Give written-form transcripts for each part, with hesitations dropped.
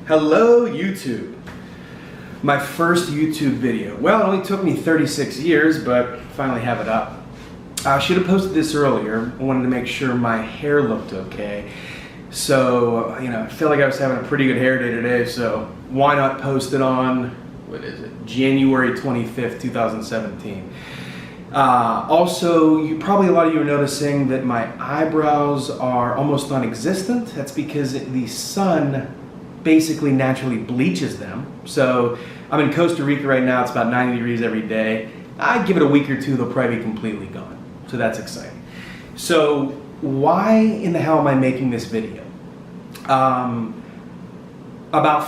Hello YouTube. My first YouTube video. Well, it only took me 36 years, but finally have it up. I should have posted this earlier. I wanted to make sure my hair looked okay. So, I feel like I was having a pretty good hair day today, so why not post it on, January 25th, 2017. Also, a lot of you are noticing that my eyebrows are almost non-existent. That's because the sun basically naturally bleaches them. So I'm in Costa Rica right now. It's about 90 degrees every day. I give it a week or two, they'll probably be completely gone. So that's exciting. So why in the hell am I making this video? About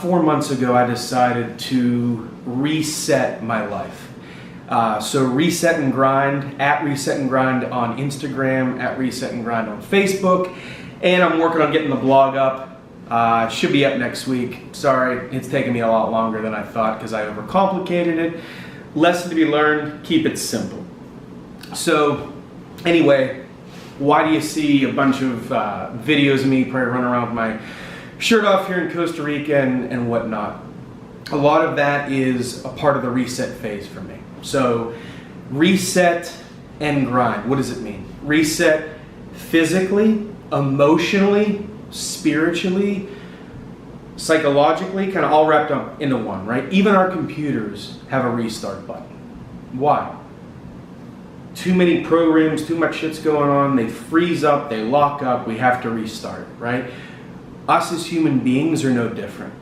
4 months ago, I decided to reset my life. So Reset and Grind, at Reset and Grind on Instagram, at Reset and Grind on Facebook, and I'm working on getting the blog up. Should be up next week. Sorry, it's taken me a lot longer than I thought because I overcomplicated it. Lesson to be learned, keep it simple. So anyway, why do you see a bunch of videos of me probably running around with my shirt off here in Costa Rica and whatnot? A lot of that is a part of the reset phase for me. So reset and grind, what does it mean? Reset physically, emotionally, spiritually, psychologically, kind of all wrapped up into one, right? Even our computers have a restart button. Why? Too many programs, too much shit's going on, they freeze up, they lock up, we have to restart, right? Us as human beings are no different.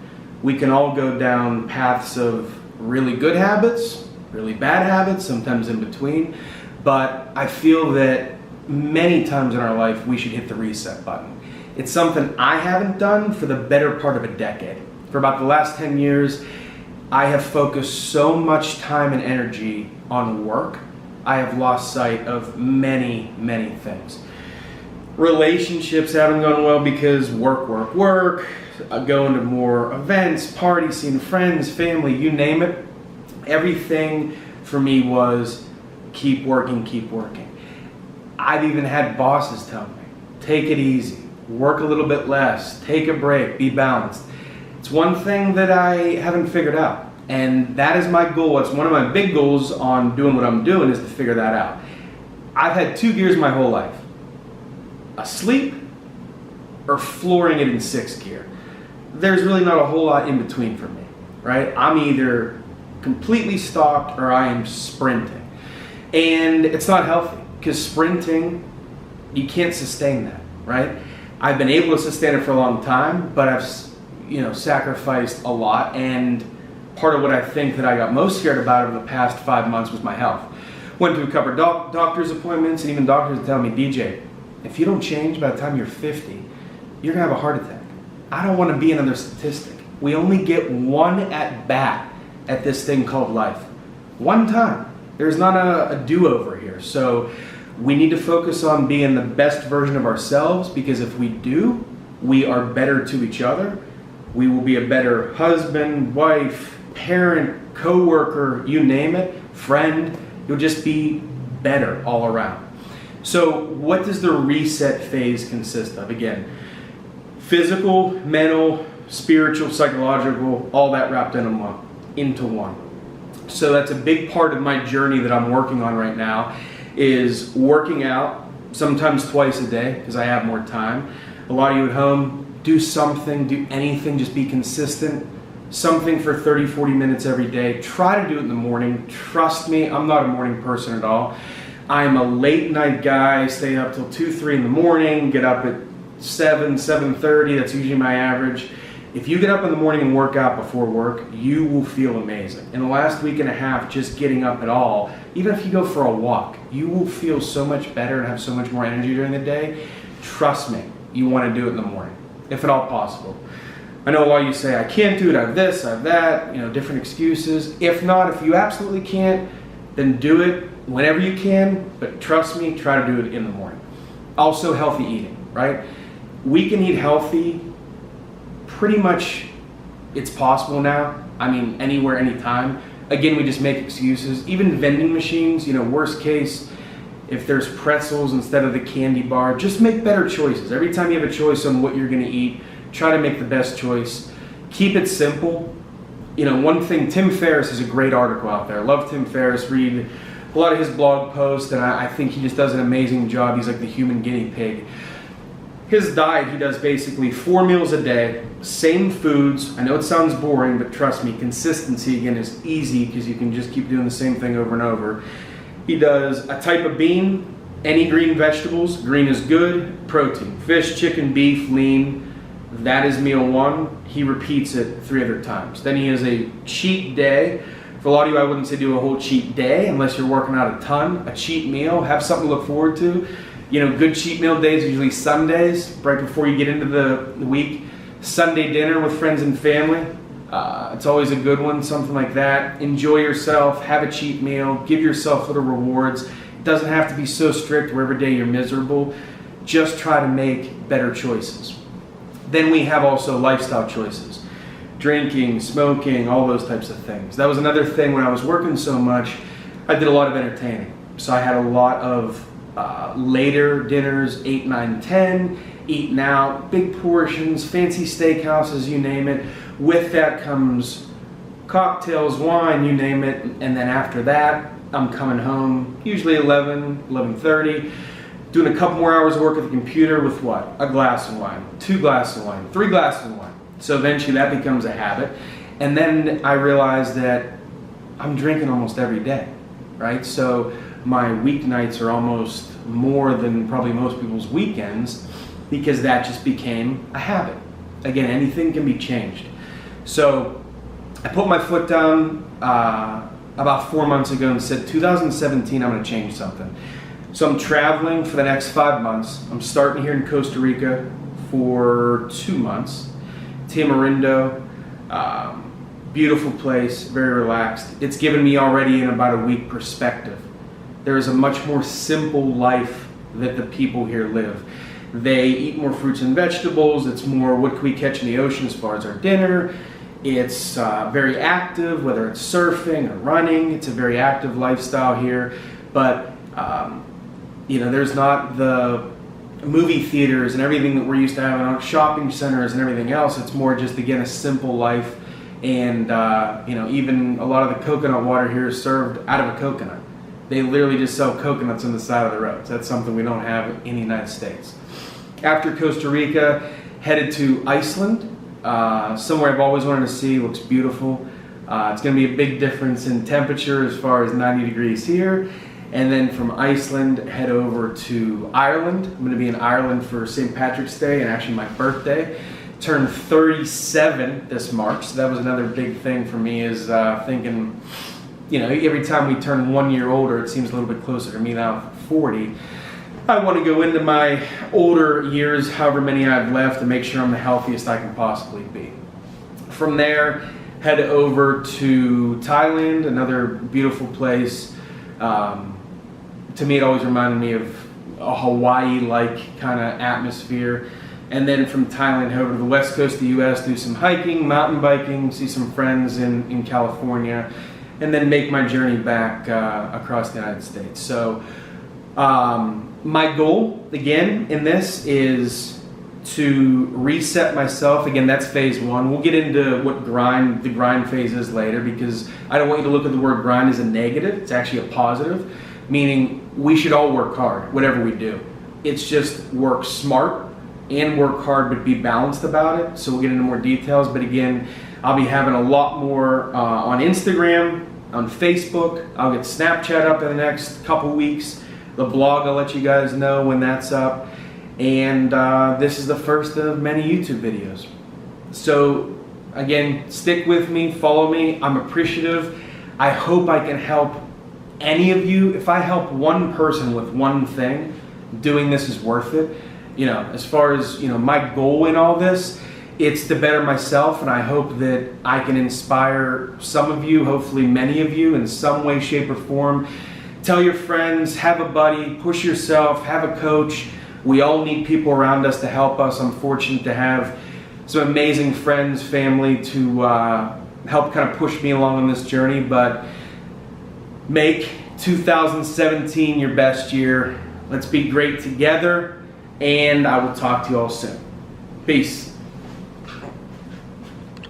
We can all go down paths of really good habits, really bad habits, sometimes in between, but I feel that many times in our life we should hit the reset button. It's something I haven't done for the better part of a decade. For about the last 10 years, I have focused so much time and energy on work, I have lost sight of many, many things. Relationships haven't gone well because work. Going to more events, parties, seeing friends, family, you name it. Everything for me was keep working. I've even had bosses tell me, take it easy. Work a little bit less, take a break, be balanced. It's one thing that I haven't figured out, and that is my goal. It's one of my big goals on doing what I'm doing is to figure that out. I've had two gears my whole life, asleep or flooring it in sixth gear. There's really not a whole lot in between for me, right? I'm either completely stopped or I am sprinting. And it's not healthy because sprinting, you can't sustain that, right? I've been able to sustain it for a long time, but I've, sacrificed a lot. And part of what I think that I got most scared about over the past 5 months was my health. Went to a couple of doctor's appointments, and even doctors are telling me, DJ, if you don't change by the time you're 50, you're gonna have a heart attack. I don't want to be another statistic. We only get one at bat at this thing called life. One time. There's not a do-over here. So we need to focus on being the best version of ourselves, because if we do, we are better to each other. We will be a better husband, wife, parent, co-worker, you name it, friend. You'll just be better all around. So what does the reset phase consist of? Again, physical, mental, spiritual, psychological, all that wrapped into one. So that's a big part of my journey that I'm working on right now, is working out, sometimes twice a day because I have more time. A lot of you at home, do something, do anything, just be consistent. Something for 30, 40 minutes every day. Try to do it in the morning. Trust me, I'm not a morning person at all. I'm a late night guy, stay up till 2, 3 in the morning, get up at 7, 7:30, that's usually my average. If you get up in the morning and work out before work, you will feel amazing. In the last week and a half, just getting up at all, even if you go for a walk, you will feel so much better and have so much more energy during the day. Trust me, you want to do it in the morning, if at all possible. I know a lot of you say, I can't do it, I have this, I have that, different excuses. If not, if you absolutely can't, then do it whenever you can, but trust me, try to do it in the morning. Also, healthy eating, right? We can eat healthy pretty much, it's possible now. I mean, anywhere, anytime. Again, we just make excuses. Even vending machines, worst case, if there's pretzels instead of the candy bar, just make better choices. Every time you have a choice on what you're gonna eat, try to make the best choice. keep it simple. You know, one thing, Tim Ferriss has a great article out there. I love Tim Ferriss, read a lot of his blog posts, and I think he just does an amazing job. He's like the human guinea pig. His diet, he does basically 4 meals a day, same foods. I know it sounds boring, but trust me, consistency again is easy because you can just keep doing the same thing over and over. He does a type of bean, any green vegetables, green is good, protein, fish, chicken, beef, lean, that is meal 1. He repeats it 3 other times. Then he has a cheat day. For a lot of you, I wouldn't say do a whole cheat day unless you're working out a ton. A cheat meal, have something to look forward to. You know, good cheat meal days are usually Sundays, right before you get into the week. Sunday dinner with friends and family. It's always a good one, something like that. Enjoy yourself, have a cheat meal, give yourself little rewards. It doesn't have to be so strict where every day you're miserable. Just try to make better choices. Then we have also lifestyle choices. Drinking, smoking, all those types of things. That was another thing when I was working so much. I did a lot of entertaining. So I had a lot of later dinners, 8, 9, 10, eating out, big portions, fancy steakhouses, you name it. With that comes cocktails, wine, you name it. And then after that, I'm coming home, usually 11, 11:30, doing a couple more hours of work at the computer with what? A glass of wine, 2 glasses of wine, 3 glasses of wine. So eventually that becomes a habit. And then I realized that I'm drinking almost every day, right? So my weeknights are almost more than probably most people's weekends because that just became a habit. Again, anything can be changed. So I put my foot down about 4 months ago and said, 2017, I'm gonna change something. So I'm traveling for the next 5 months. I'm starting here in Costa Rica for 2 months. Tamarindo, beautiful place, very relaxed. It's given me already in about a week perspective. There is a much more simple life that the people here live. They eat more fruits and vegetables. It's more, what can we catch in the ocean as far as our dinner? It's very active, whether it's surfing or running. It's a very active lifestyle here. But, you know, there's not the movie theaters and everything that we're used to having, on shopping centers and everything else. It's more just, again, a simple life. And, you know, even a lot of the coconut water here is served out of a coconut. They literally just sell coconuts on the side of the roads. That's something we don't have in the United States. After Costa Rica, headed to Iceland, somewhere I've always wanted to see. Looks beautiful. It's going to be a big difference in temperature as far as 90 degrees here. And then from Iceland, head over to Ireland. I'm going to be in Ireland for St. Patrick's Day and actually my birthday. Turned 37 this March, so that was another big thing for me, is thinking, you know, every time we turn 1 year older, it seems a little bit closer to me now, 40. I want to go into my older years, however many I've left, and make sure I'm the healthiest I can possibly be. From there, head over to Thailand, another beautiful place. To me, it always reminded me of a Hawaii-like kind of atmosphere. And then from Thailand, head over to the west coast of the U.S., do some hiking, mountain biking, see some friends in California, and then make my journey back across the United States. So my goal, again, in this is to reset myself. Again, that's phase 1. We'll get into what the grind phase is later, because I don't want you to look at the word grind as a negative. It's actually a positive, meaning we should all work hard, whatever we do. It's just work smart and work hard, but be balanced about it. So we'll get into more details. But again, I'll be having a lot more on Instagram, on Facebook. I'll get Snapchat up in the next couple weeks. The blog, I'll let you guys know when that's up. And this is the first of many YouTube videos. So again, stick with me, follow me. I'm appreciative. I hope I can help any of you. If I help one person with one thing, doing this is worth it. You know, as far as, you know, my goal in all this, it's to better myself, and I hope that I can inspire some of you, hopefully many of you, in some way, shape, or form. Tell your friends, have a buddy, push yourself, have a coach. We all need people around us to help us. I'm fortunate to have some amazing friends, family to help kind of push me along on this journey. But make 2017 your best year. Let's be great together, and I will talk to you all soon. Peace.